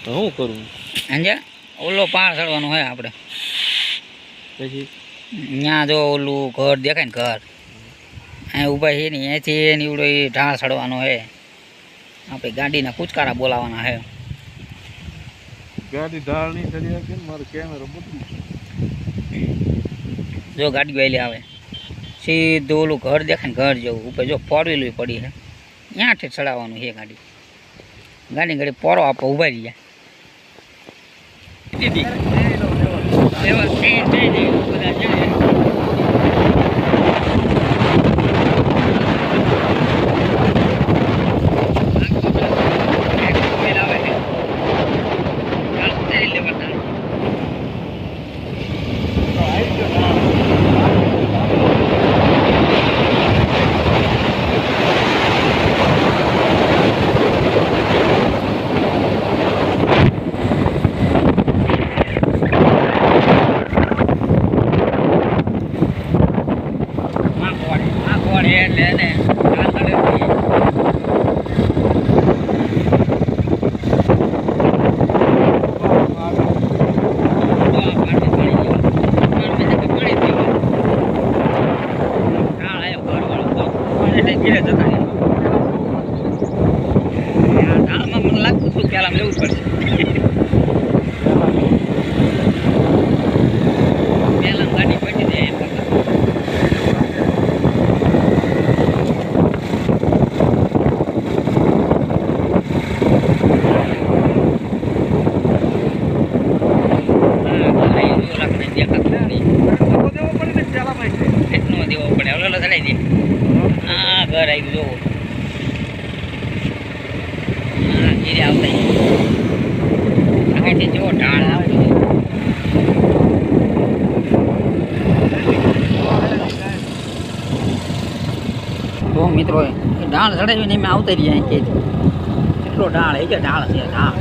તો શું કરું સમજ્યા? ઓલો પાર ચડવાનો હોય આપણે. પછી ત્યાં જો ઓલું ઘર દેખાય ને, ઘર અહીં ઊભા છે ને, અહીંથી એની એવડો એ ઢાળ ચડવાનો હે. આપણે ગાડીના કૂચકારા બોલાવવાના હે. ગાડી ઢાળ નહીં ચડી શકે ને, મારો કેમેરો બદલી. જો ગાડી વહેલી આવે સીધું ઓલું ઘર દેખાય ને, ઘર જેવું ઉપર જો ફોર વ્હીલ પડી છે, ત્યાંથી ચડાવવાનું છે ગાડી. ગાડી ગાડી પોરો આપો ઊભા રહી જાય. મને લાગતું હતું પેલા લેવું પડશે. પેલા ગાડી પડી જાય એમ કરતા. દેવો પડે ઓલો ચડાવી દે. હા ઘર આવી જોવો. હા ધીરે આવતા આગળથી જો ઢાળ આવતું. તો મિત્રો ઢાળ ચડાવીને એમ આવતા રહ્યા અહીંથી. કેટલો ઢાળ એ કે ઢાળ છે ઢાળ.